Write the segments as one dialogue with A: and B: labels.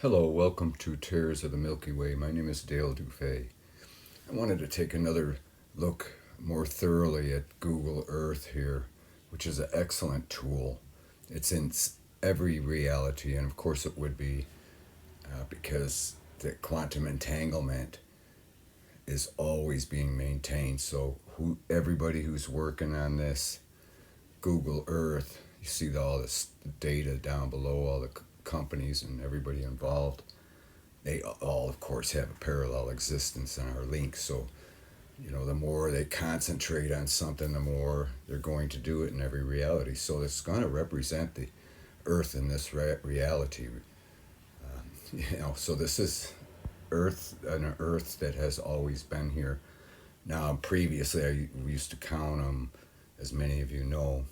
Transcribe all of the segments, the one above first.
A: Hello, welcome to Tears of the Milky Way. My name is Dale DuFay. I wanted to take another look more thoroughly at Google Earth here, which is an excellent tool. It's in every reality, and of course it would be because the quantum entanglement is always being maintained. So everybody who's working on this Google Earth, you see all this data down below, all the companies and everybody involved. They all, of course, have a parallel existence in our links. So, the more they concentrate on something, the more they're going to do it in every reality. So it's going to represent the Earth in this reality. So this is an Earth that has always been here. Now, previously, we used to count them, as many of you know,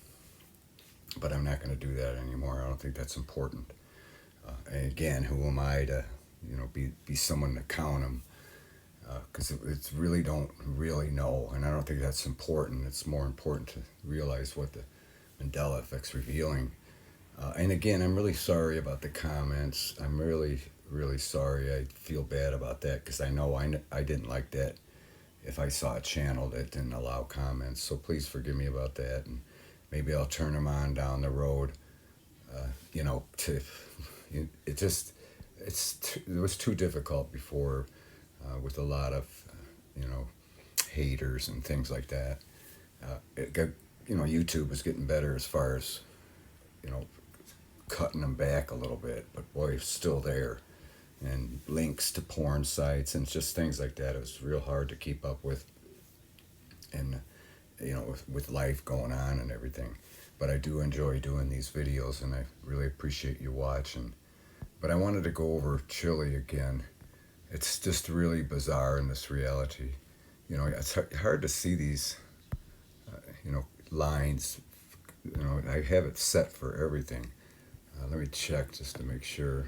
A: but I'm not going to do that anymore. I don't think that's important. And again, who am I to, be someone to count them? Because it's really don't really know, and I don't think that's important. It's more important to realize what the Mandela Effect's revealing. And again, I'm really sorry about the comments. I'm really, really sorry. I feel bad about that because I know I didn't like that if I saw a channel that didn't allow comments. So please forgive me about that, and maybe I'll turn them on down the road. To it was too difficult before with a lot of haters and things like that. YouTube is getting better as far as cutting them back a little bit, but boy, it's still there. And links to porn sites and just things like that. It was real hard to keep up with, and with life going on and everything. But I do enjoy doing these videos, and I really appreciate you watching. But I wanted to go over Chile again. It's just really bizarre in this reality. It's hard to see these, lines. I have it set for everything. Let me check just to make sure.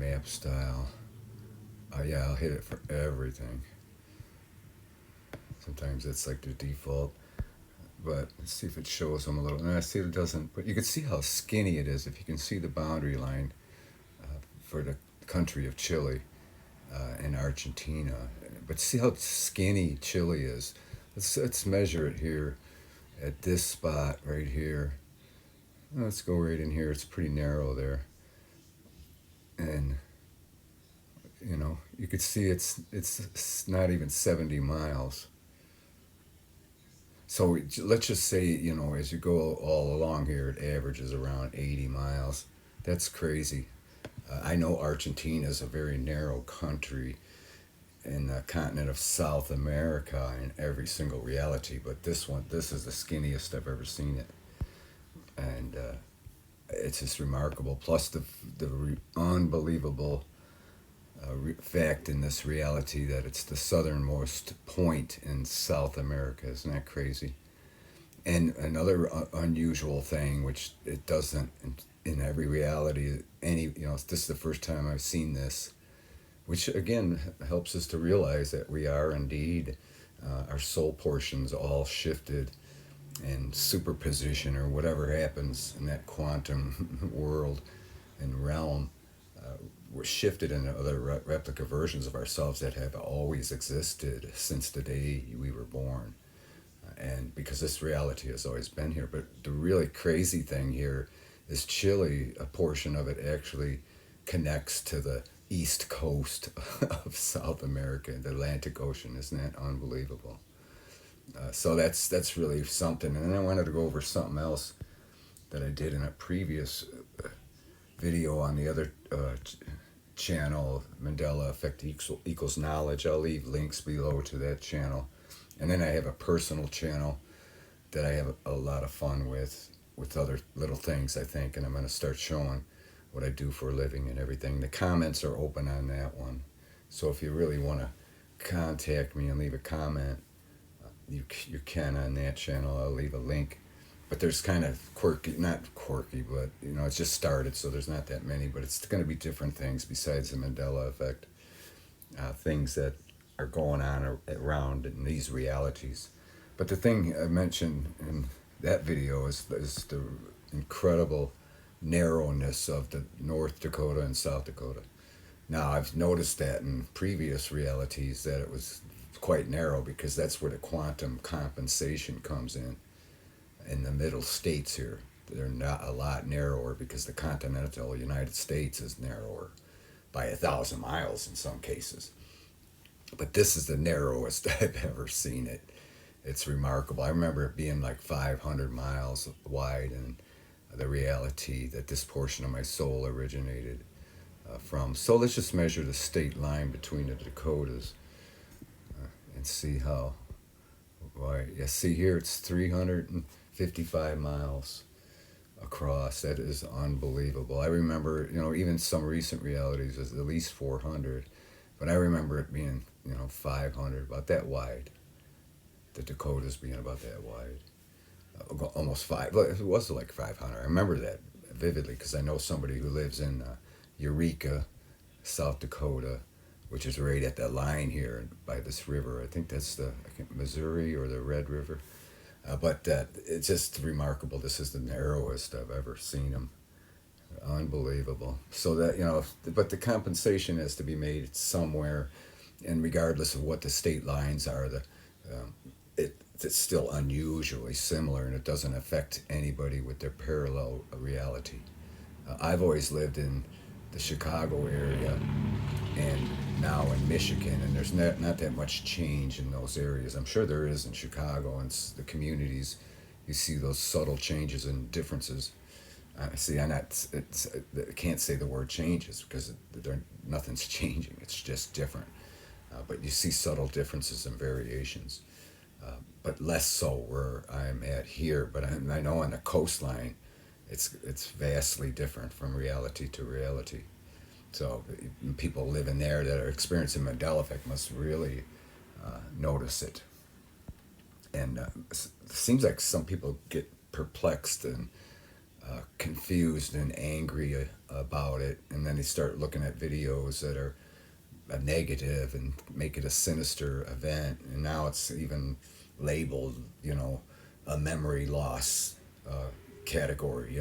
A: Map style. Yeah, I'll hit it for everything. Sometimes it's like the default. But let's see if it shows them a little. No, I see it doesn't. But you can see how skinny it is if you can see the boundary line for the country of Chile and Argentina. But see how skinny Chile is. Let's measure it here at this spot right here. Let's go right in here. It's pretty narrow there. And you could see it's not even 70 miles. So let's just say, as you go all along here, it averages around 80 miles. That's crazy. I know Argentina is a very narrow country in the continent of South America in every single reality, but this is the skinniest I've ever seen it. And it's just remarkable. Plus the unbelievable fact in this reality that it's the southernmost point in South America. Isn't that crazy? And another unusual thing, which it doesn't in every reality, this is the first time I've seen this, which again helps us to realize that we are indeed our soul portions all shifted and superposition or whatever happens in that quantum world and realm. We're shifted into other replica versions of ourselves that have always existed since the day we were born. And because this reality has always been here. But the really crazy thing here is Chile, a portion of it actually connects to the east coast of South America, the Atlantic Ocean. Isn't that unbelievable? So that's really something. And then I wanted to go over something else that I did in a previous video on the other channel, Mandela Effect Equals Knowledge. I'll leave links below to that channel. And then I have a personal channel that I have a lot of fun with other little things, I think, and I'm going to start showing what I do for a living and everything. The comments are open on that one. So if you really want to contact me and leave a comment, you can on that channel. I'll leave a link. But there's kind of not quirky, but it's just started, so there's not that many. But it's going to be different things besides the Mandela Effect, things that are going on around in these realities. But the thing I mentioned in that video is the incredible narrowness of the North Dakota and South Dakota. Now, I've noticed that in previous realities that it was quite narrow because that's where the quantum compensation comes in the middle states here. They're not a lot narrower because the continental United States is narrower by 1,000 miles in some cases. But this is the narrowest I've ever seen it. It's remarkable. I remember it being like 500 miles wide, and the reality that this portion of my soul originated from. So let's just measure the state line between the Dakotas and see how. Why? Yeah, see here it's 355 miles across. That is unbelievable. I remember, even some recent realities was at least 400, but I remember it being, 500, about that wide. The Dakotas being about that wide. Almost five, but it was like 500. I remember that vividly because I know somebody who lives in Eureka, South Dakota, which is right at the line here by this river. I think that's the Missouri or the Red River. But it's just remarkable. This is the narrowest I've ever seen them. Unbelievable. So that, but the compensation has to be made somewhere, and regardless of what the state lines are, it's still unusually similar, and it doesn't affect anybody with their parallel reality. I've always lived in the Chicago area and now in Michigan, and there's not that much change in those areas. I'm sure there is in Chicago and the communities. You see those subtle changes and differences. I can't say the word changes because nothing's changing. It's just different. But you see subtle differences and variations. But less so where I'm at here. But I know on the coastline, it's vastly different from reality to reality. So people living there that are experiencing Mandela Effect must really notice it. And it seems like some people get perplexed and confused and angry about it, and then they start looking at videos that are a negative and make it a sinister event, and now it's even labeled, a memory loss category,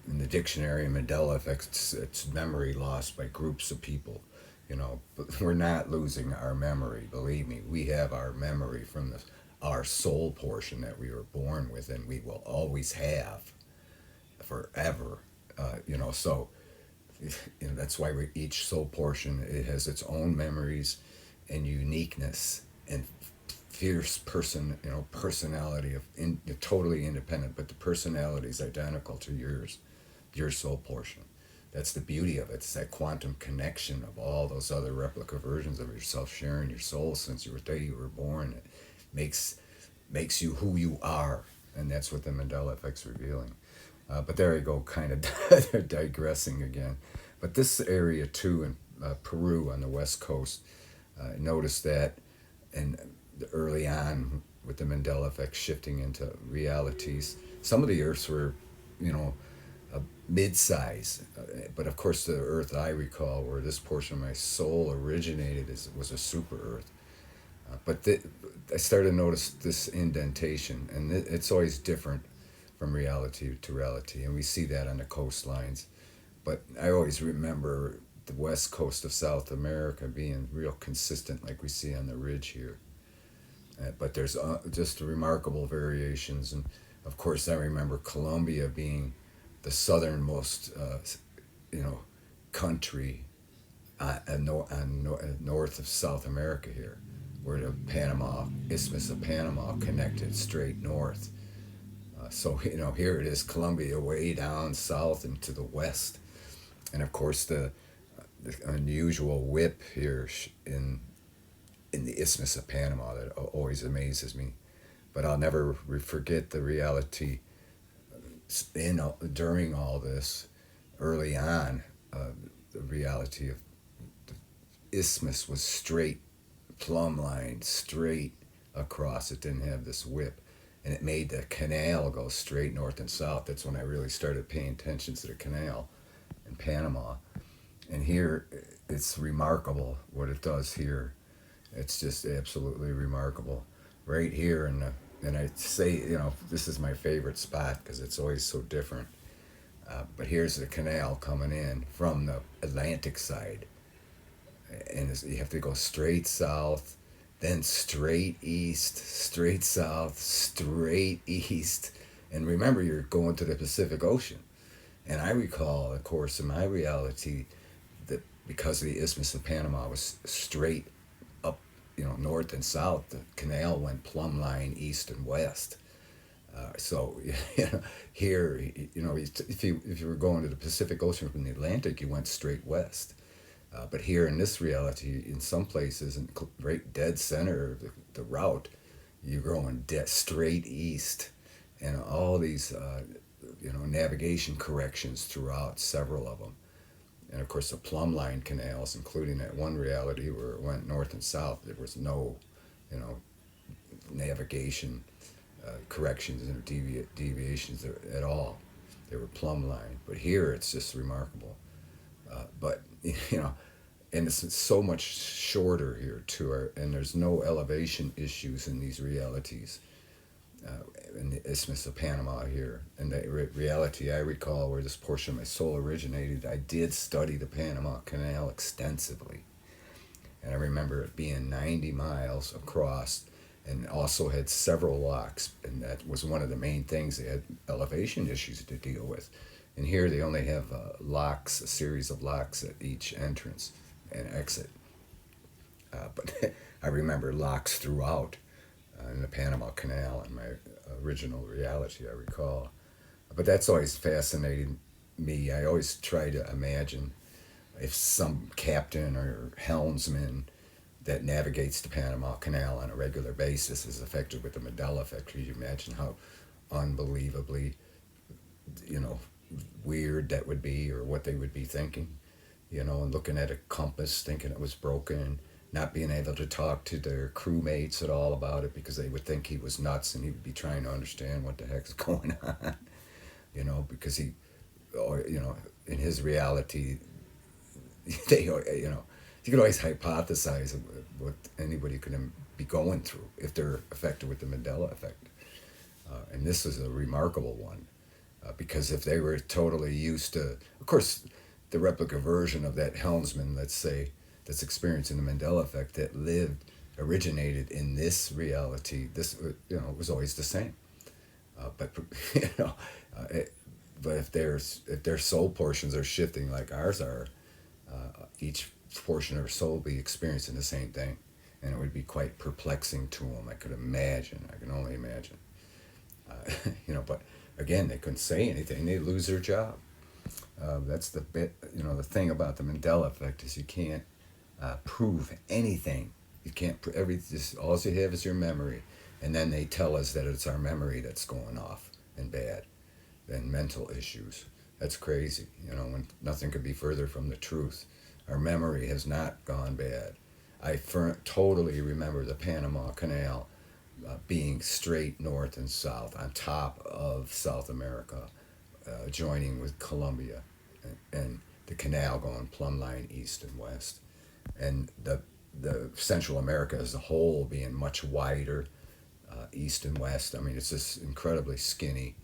A: In the dictionary, Mandela Effect, it's memory loss by groups of people, But we're not losing our memory. Believe me, we have our memory from our soul portion that we were born with, and we will always have forever. So that's why each soul portion, it has its own memories and uniqueness and fierce personality totally independent, but the personality is identical to yours, your soul portion. That's the beauty of it. It's that quantum connection of all those other replica versions of yourself sharing your soul since the day you were born. It makes you who you are, and that's what the Mandela Effect's revealing. But there I go, kind of digressing again. But this area too in Peru on the west coast, noticed that, and early on with the Mandela Effect shifting into realities, some of the Earths were, mid-size. But of course, the Earth I recall, where this portion of my soul originated, was a super Earth. But I started to notice this indentation, and it's always different from reality to reality, and we see that on the coastlines. But I always remember the west coast of South America being real consistent, like we see on the ridge here. But there's just remarkable variations, and of course I remember Colombia being the southernmost, country north of South America here, where the Isthmus of Panama connected straight north. So here it is, Colombia way down south and to the west, and of course the unusual whip here in the Isthmus of Panama that always amazes me. But I'll never forget the reality during all this, early on, the reality of the isthmus was straight, plumb line, straight across. It didn't have this whip. And it made the canal go straight north and south. That's when I really started paying attention to the canal in Panama. And here, it's remarkable what it does here. It's just absolutely remarkable. Right here, and I say, this is my favorite spot because it's always so different. But here's the canal coming in from the Atlantic side, and you have to go straight south, then straight east, straight south, straight east, and remember you're going to the Pacific Ocean. And I recall, of course, in my reality, that because the Isthmus of Panama was straight up, north and south, the canal went plumb line east and west. So here, if you were going to the Pacific Ocean from the Atlantic, you went straight west. But here in this reality, in some places, in right dead center of the route, you're going straight east, and all these navigation corrections throughout, several of them. And of course, the plumb line canals, including that one reality where it went north and south, there was no, navigation corrections or deviations at all. They were plumb line. But here, it's just remarkable. But and it's so much shorter here too, and there's no elevation issues in these realities. In the Isthmus of Panama here, and the reality I recall where this portion of my soul originated, I did study the Panama Canal extensively, and I remember it being 90 miles across, and also had several locks, and that was one of the main things. They had elevation issues to deal with, and here they only have locks, a series of locks at each entrance and exit. But I remember locks throughout in the Panama Canal in my original reality, I recall. But that's always fascinated me. I always try to imagine if some captain or helmsman that navigates the Panama Canal on a regular basis is affected with the Mandela Effect. Could you imagine how unbelievably, weird that would be, or what they would be thinking? And looking at a compass, thinking it was broken, not being able to talk to their crewmates at all about it because they would think he was nuts and he would be trying to understand what the heck's going on, because he, in his reality, you could always hypothesize what anybody could be going through if they're affected with the Mandela effect. And this is a remarkable one because if they were totally used to, of course, the replica version of that helmsman, let's say, that's experiencing the Mandela effect that originated in this reality. This, was always the same. But but if their soul portions are shifting like ours are, each portion of their soul will be experiencing the same thing, and it would be quite perplexing to them. I can only imagine. But again, they couldn't say anything. They'd lose their job. That's the bit. The thing about the Mandela effect is you can't prove anything. You can't just all you have is your memory, and then they tell us that it's our memory that's going off and bad, and mental issues. That's crazy. When nothing could be further from the truth. Our memory has not gone bad. I totally remember the Panama Canal being straight north and south on top of South America, joining with Colombia, and the canal going plumb line east and west, and the Central America as a whole being much wider, east and west. I mean, it's just incredibly skinny,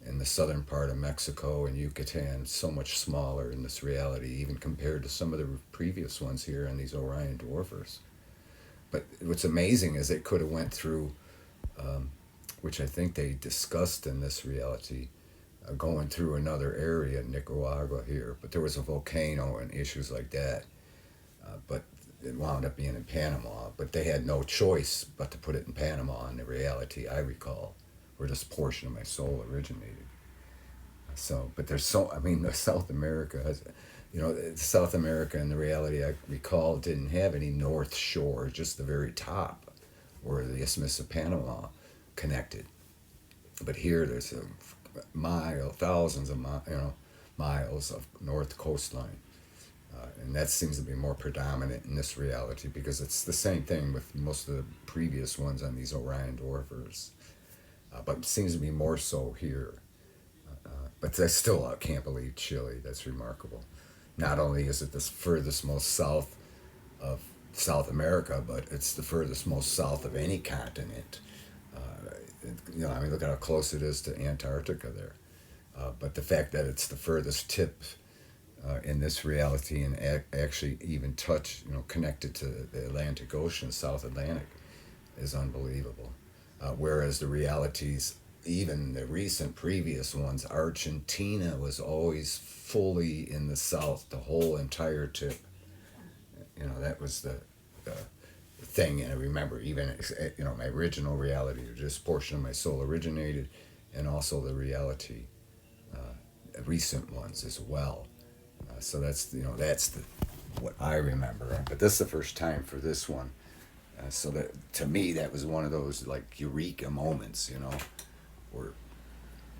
A: and the southern part of Mexico and Yucatan so much smaller in this reality, even compared to some of the previous ones here on these Orion dwarfers. But what's amazing is it could have went through, which I think they discussed in this reality, going through another area, Nicaragua here, but there was a volcano and issues like that. But it wound up being in Panama, but they had no choice but to put it in Panama in the reality I recall, where this portion of my soul originated. So, but the South America, South America in the reality I recall didn't have any north shore, just the very top where the Isthmus of Panama connected. But here there's thousands of miles of north coastline. And that seems to be more predominant in this reality because it's the same thing with most of the previous ones on these Orion dwarfers. But it seems to be more so here. But I can't believe Chile. That's remarkable. Not only is it the furthest most south of South America, but it's the furthest most south of any continent. Look at how close it is to Antarctica there. But the fact that it's the furthest tip in this reality and actually even touch, connected to the Atlantic Ocean, South Atlantic, is unbelievable. Whereas the realities, even the recent previous ones, Argentina was always fully in the south, the whole entire tip. That was the thing. And I remember even, my original reality, this portion of my soul originated, and also the reality, recent ones as well. So that's what I remember. But this is the first time for this one. So that, to me, that was one of those like eureka moments, where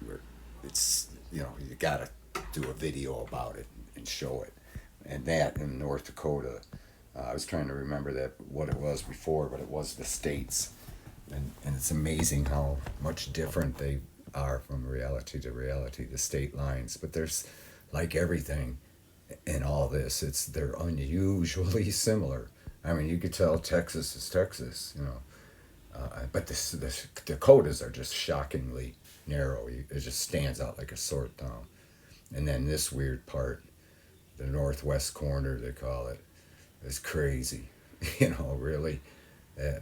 A: where it's, you gotta do a video about it and show it. And that in North Dakota, I was trying to remember that what it was before, but it was the states, and it's amazing how much different they are from reality to reality, the state lines. But there's, like everything in all this, they're unusually similar. I mean, you could tell Texas is Texas, but the Dakotas are just shockingly narrow. It just stands out like a sore thumb. And then this weird part, the northwest corner, they call it, is crazy, really.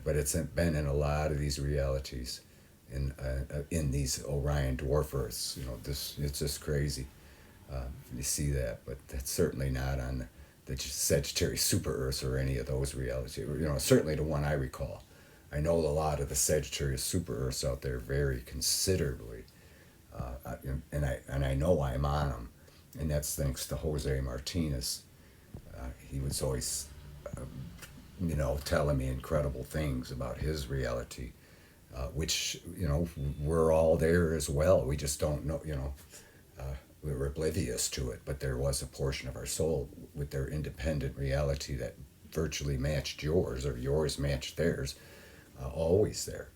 A: But it's been in a lot of these realities, in these Orion dwarf Earths. It's just crazy. You see that, but that's certainly not on the Sagittarius super Earths or any of those realities. Certainly the one I recall. I know a lot of the Sagittarius super Earths out there very considerably, and I know I'm on them, and that's thanks to Jose Martinez. He was always, telling me incredible things about his reality, which we're all there as well. We just don't know, we were oblivious to it, but there was a portion of our soul with their independent reality that virtually matched yours, or yours matched theirs, always there.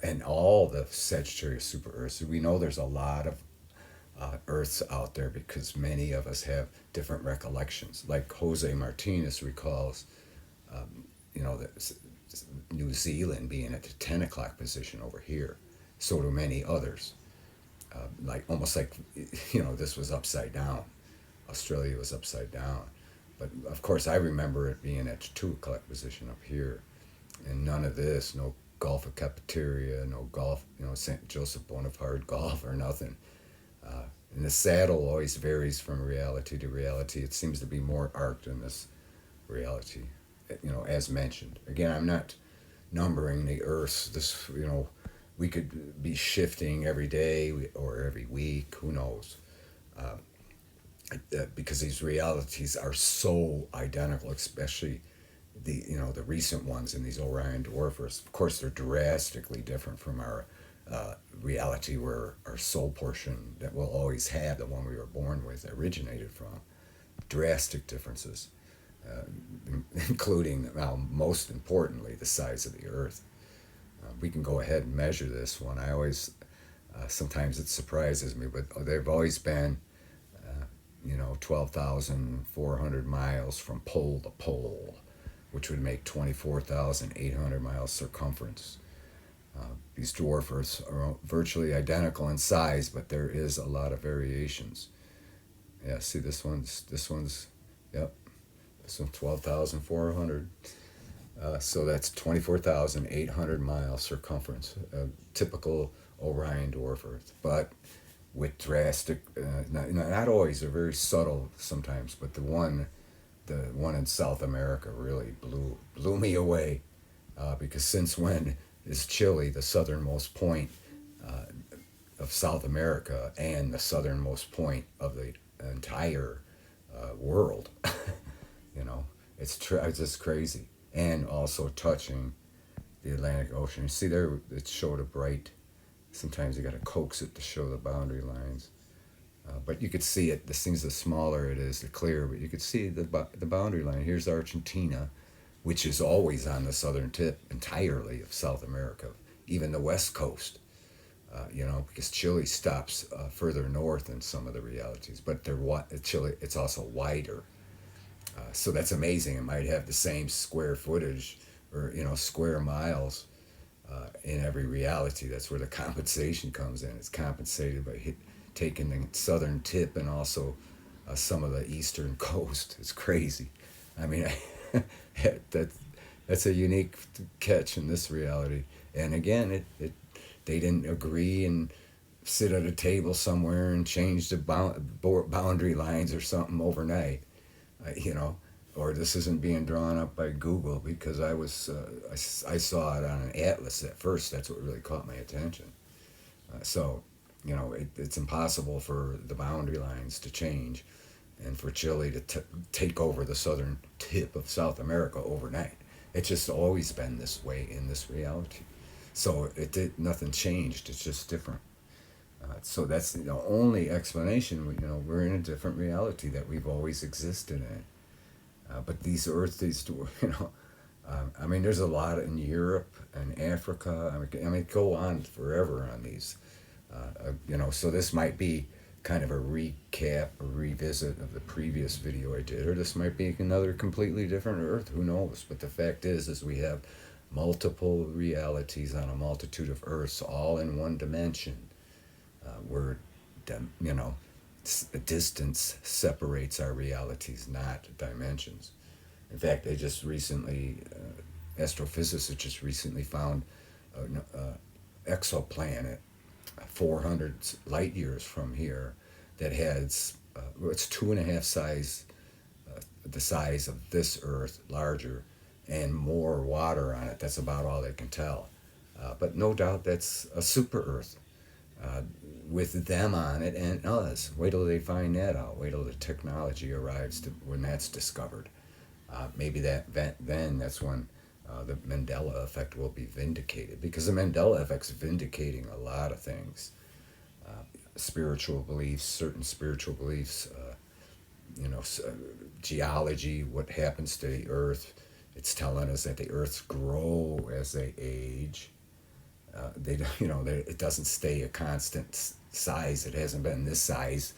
A: And all the Sagittarius super Earths, we know there's a lot of Earths out there because many of us have different recollections. Like Jose Martinez recalls, the New Zealand being at the 10 o'clock position over here. So do many others. Almost like, this was upside down. Australia was upside down. But of course, I remember it being at 2 o'clock position up here. And none of this, no Gulf of Capeteria, no Gulf, St. Joseph Bonaparte Gulf or nothing. And the saddle always varies from reality to reality. It seems to be more arced in this reality, as mentioned. Again, I'm not numbering the Earths. We could be shifting every day or every week, who knows? Because these realities are so identical, especially the recent ones in these Orion dwarfers. Of course, they're drastically different from our reality, where our soul portion that we'll always have, the one we were born with, originated from. Drastic differences, including, most importantly, the size of the Earth. We can go ahead and measure this one. I always, sometimes it surprises me, but they've always been, 12,400 miles from pole to pole, which would make 24,800 miles circumference. These dwarf Earths are virtually identical in size, but there is a lot of variations. Yeah, see this one's, yep, this one's 12,400. So that's 24,800 miles circumference, typical Orion dwarf Earth, but with drastic, not always, they're very subtle sometimes, but the one in South America really blew me away, because since when is Chile the southernmost point of South America and the southernmost point of the entire world? It's just crazy. And also touching the Atlantic Ocean. You see there, it showed a bright. Sometimes you got to coax it to show the boundary lines. But you could see it. This thing's the smaller it is, the clearer. But you could see the boundary line. Here's Argentina, which is always on the southern tip entirely of South America, even the west coast. Because Chile stops further north in some of the realities. But Chile, it's also wider. So that's amazing. It might have the same square footage or square miles in every reality. That's where the compensation comes in. It's compensated by taking the southern tip and also some of the eastern coast. It's crazy. I mean, that that's a unique catch in this reality. And again, they didn't agree and sit at a table somewhere and change the boundary lines or something overnight, you know. Or this isn't being drawn up by Google because I saw it on an atlas at first. That's what really caught my attention. So, you know, it's impossible for the boundary lines to change and for Chile to take over the southern tip of South America overnight. It's just always been this way in this reality. So nothing changed. It's just different. So that's the only explanation. You know, we're in a different reality that we've always existed in. But these Earth, you know, I mean, there's a lot in Europe and Africa. I mean, go on forever on these. You know, so this might be kind of a recap, a revisit of the previous video I did, or this might be another completely different Earth. Who knows? But the fact is we have multiple realities on a multitude of Earths, all in one dimension. Where, you know, distance separates our realities, not dimensions. In fact, they just recently, astrophysicists just recently found an exoplanet 400 light years from here that has, it's 2.5 the size of this Earth, larger, and more water on it. That's about all they can tell. But no doubt that's a super Earth. With them on it and us. Wait till they find that out. Wait till the technology arrives when that's discovered. Maybe then that's when the Mandela Effect will be vindicated, because the Mandela Effect's vindicating a lot of things. Spiritual beliefs, certain spiritual beliefs, you know, geology, what happens to the Earth. It's telling us that the Earths grow as they age. It doesn't stay a constant size. It hasn't been this size,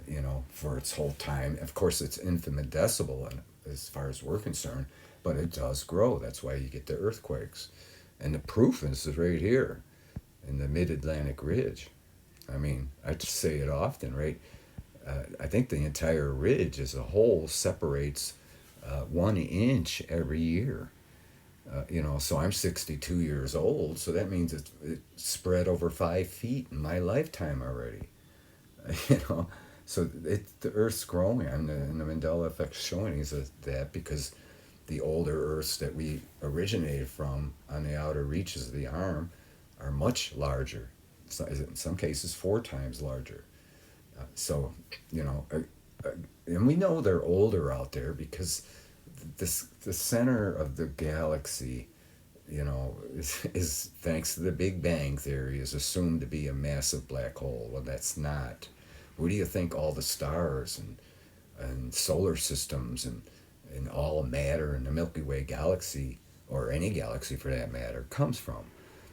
A: you know, for its whole time. Of course, it's infinitesimal as far as we're concerned, but it does grow. That's why you get the earthquakes. And the proof is right here in the Mid-Atlantic Ridge. I mean, I just say it often, right? I think the entire ridge as a whole separates 1 inch every year. You know, so I'm 62 years old, so that means it's spread over 5 feet in my lifetime already. You know, so the Earth's growing, and the Mandela Effect showing us that because the older Earths that we originated from on the outer reaches of the arm are much larger, so in some cases 4 times larger. So, you know, and we know they're older out there because the center of the galaxy, you know, is thanks to the Big Bang Theory, is assumed to be a massive black hole. Well, that's not. Where do you think all the stars and solar systems and all matter in the Milky Way galaxy, or any galaxy for that matter, comes from?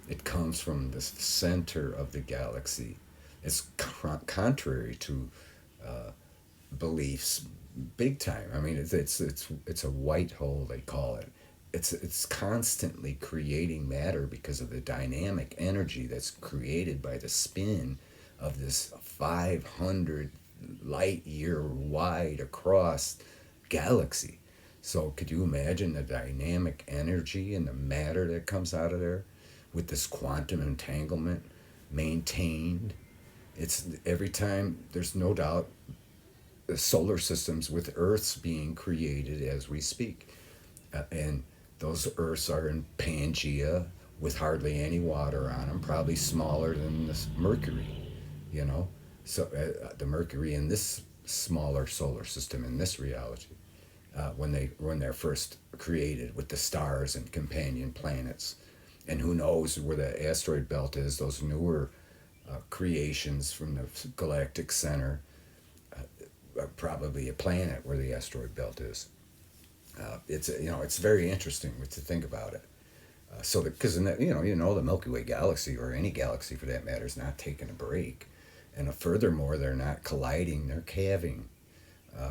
A: It comes from the center of the galaxy. It's contrary to beliefs, big time. I mean, it's a white hole, they call it. It's constantly creating matter because of the dynamic energy that's created by the spin of this 500 light year wide across galaxy. So could you imagine the dynamic energy and the matter that comes out of there with this quantum entanglement maintained? It's every time, there's no doubt, the solar systems with Earths being created as we speak. And those Earths are in Pangea with hardly any water on them, probably smaller than the Mercury, you know. So the Mercury in this smaller solar system, in this reality, when they're first created with the stars and companion planets. And who knows where the asteroid belt is, those newer creations from the galactic center, probably a planet where the asteroid belt is. It's very interesting to think about it. So because the Milky Way galaxy, or any galaxy for that matter, is not taking a break, and furthermore they're not colliding, they're calving.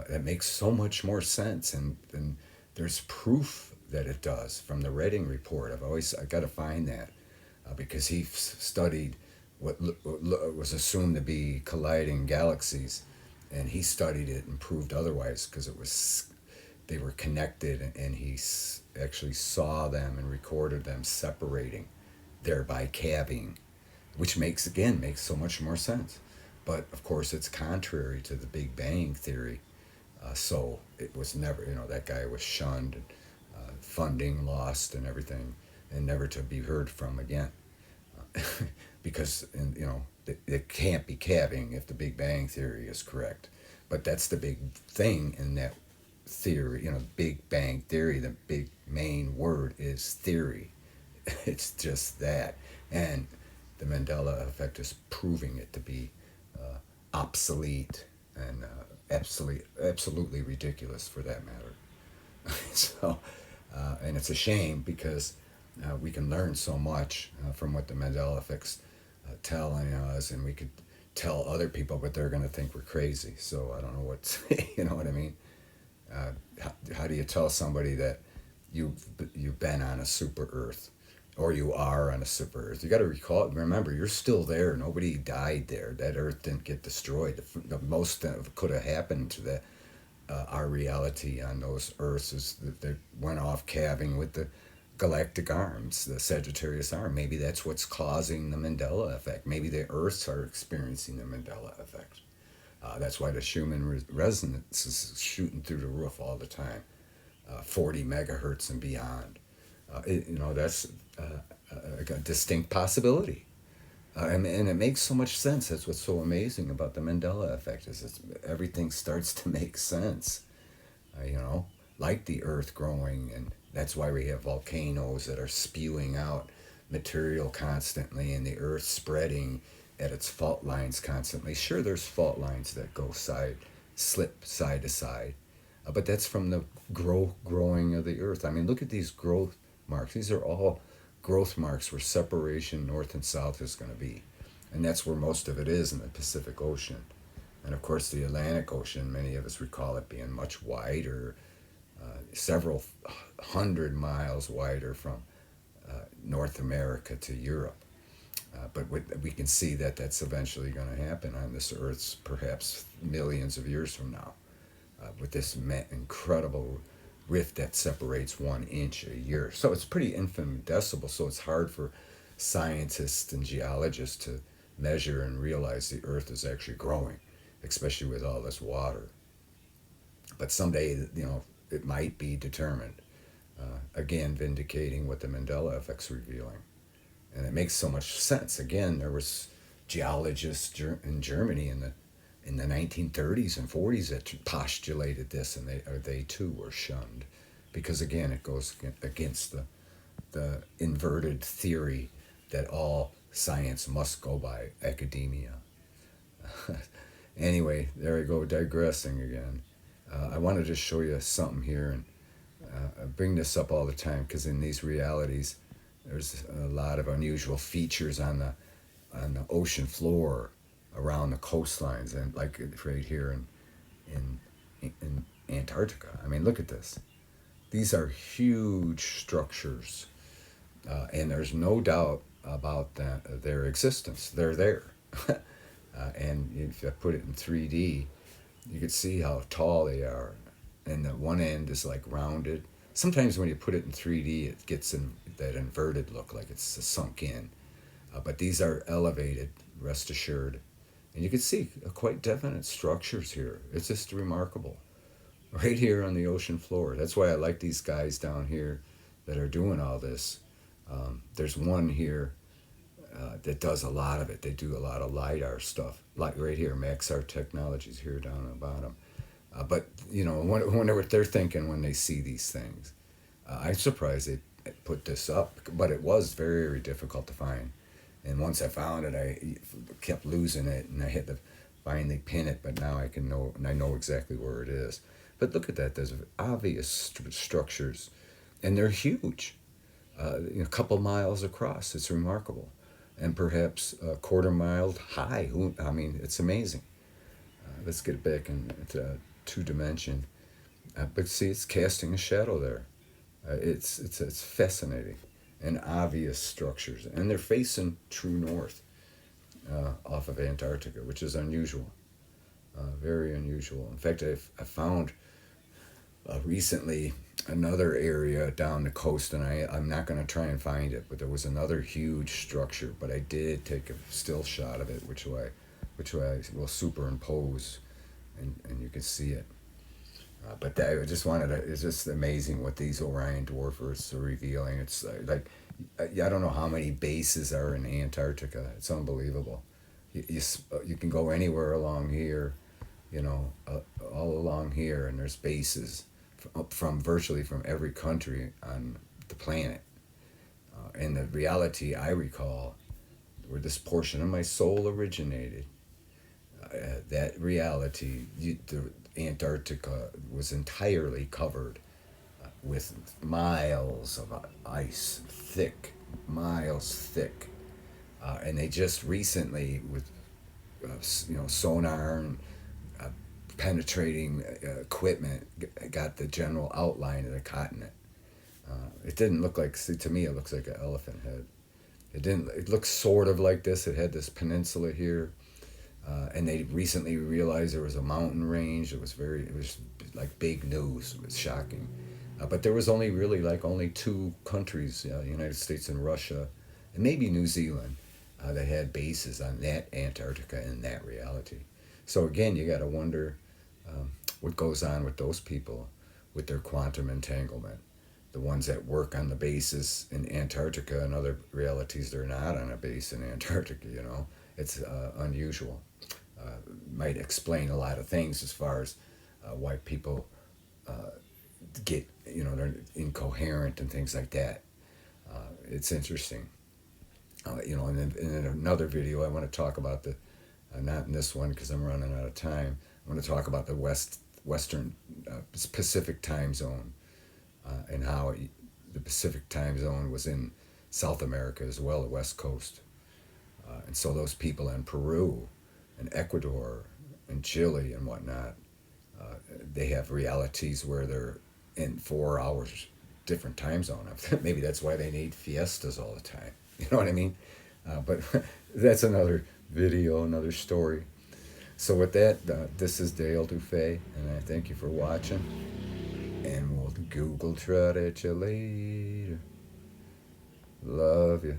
A: That makes so much more sense, and there's proof that it does from the Redding report. I got to find that because he studied what was assumed to be colliding galaxies, and he studied it and proved otherwise because they were connected, and he actually saw them and recorded them separating, thereby calving, which makes so much more sense. But of course, it's contrary to the Big Bang theory. So it was never, that guy was shunned, funding lost, and everything, and never to be heard from again. Because, it can't be calving if the Big Bang theory is correct. But that's the big thing in that theory, Big Bang theory. The big main word is theory. It's just that, and the Mandela effect is proving it to be obsolete and absolutely ridiculous for that matter. So, and it's a shame because we can learn so much from what the Mandela effect's telling us, and we could tell other people, but they're going to think we're crazy. So I don't know what you know what I mean. How do you tell somebody that you've been on a super Earth, or you are on a super Earth? You got to remember, you're still there. Nobody died there. That Earth didn't get destroyed. The most that could have happened to our reality on those Earths is that they went off calving with the galactic arms, the Sagittarius arm. Maybe that's what's causing the Mandela effect. Maybe the Earths are experiencing the Mandela effect. That's why the Schumann resonance is shooting through the roof all the time, 40 megahertz and beyond. That's a distinct possibility. And it makes so much sense. That's what's so amazing about the Mandela effect, is everything starts to make sense. Like the Earth growing, and that's why we have volcanoes that are spewing out material constantly, and the Earth spreading at its fault lines constantly. Sure, there's fault lines that slip side to side, but that's from the growing of the Earth. I mean, look at these growth marks. These are all growth marks where separation north and south is going to be, and that's where most of it is, in the Pacific Ocean. And of course, the Atlantic Ocean, many of us recall it being much wider, several 100 miles wider from North America to Europe. But we can see that that's eventually going to happen on this Earth, perhaps millions of years from now, with this incredible rift that separates 1 inch a year. So it's pretty infinitesimal, so it's hard for scientists and geologists to measure and realize the Earth is actually growing, especially with all this water. But someday, it might be determined. Again, vindicating what the Mandela effect's revealing. And it makes so much sense. Again, there was geologists in Germany in the 1930s and 40s that postulated this, and they too were shunned, because again, it goes against the inverted theory that all science must go by academia. Anyway, there I go, digressing again. I wanted to show you something here, and I bring this up all the time because in these realities, there's a lot of unusual features on the ocean floor, around the coastlines, and like right here in Antarctica. I mean, look at this. These are huge structures, and there's no doubt about their existence. They're there. And if I put it in 3D, you can see how tall they are. And the one end is like rounded. Sometimes when you put it in 3D, it gets in that inverted look, like it's sunk in. But these are elevated, rest assured. And you can see quite definite structures here. It's just remarkable. Right here on the ocean floor. That's why I like these guys down here that are doing all this. There's one here that does a lot of it. They do a lot of LiDAR stuff. Like right here, Maxar Technologies here down on the bottom. But, I wonder what they're thinking when they see these things. I'm surprised they put this up, but it was very, very difficult to find. And once I found it, I kept losing it, and I had to finally pin it, but now I know exactly where it is. But look at that. There's obvious structures, and they're huge, a couple miles across. It's remarkable. And perhaps a quarter mile high. It's amazing. Let's get it back into 2D. But see, it's casting a shadow there. It's fascinating, and obvious structures, and they're facing true north. off of Antarctica, which is unusual, very unusual. In fact, I found recently another area down the coast, and I'm not going to try and find it, but there was another huge structure, but I did take a still shot of it, which I will superimpose, and you can see it. But I just wanted to, it's just amazing what these Orion dwarfers are revealing. It's like, I don't know how many bases are in Antarctica. It's unbelievable. You can go anywhere along here, all along here, and there's bases from virtually from every country on the planet. And the reality I recall, where this portion of my soul originated, that reality, the Antarctica was entirely covered with miles of ice, miles thick. And they just recently, with sonar and penetrating equipment, got the general outline of the continent. It didn't look like, see, to me it looks like an elephant head. It looks sort of like this. It had this peninsula here. And they recently realized there was a mountain range. It was like big news. It was shocking. But there was only two countries, the United States and Russia, and maybe New Zealand, that had bases on that Antarctica in that reality. So again, you got to wonder what goes on with those people with their quantum entanglement. The ones that work on the bases in Antarctica and other realities, they're not on a base in Antarctica, It's unusual. Might explain a lot of things as far as why people get, they're incoherent and things like that. It's interesting. In another video, I want to talk about not in this one because I'm running out of time. I want to talk about the Western Pacific time zone and how the Pacific time zone was in South America as well, the West Coast. And so those people in Peru and Ecuador and Chile and whatnot, they have realities where they're in 4 hours different time zone. Maybe that's why they need fiestas all the time. You know what I mean? But that's another video, another story. So with that, this is Dale DuFay, and I thank you for watching. And we'll Google trot at you later. Love you.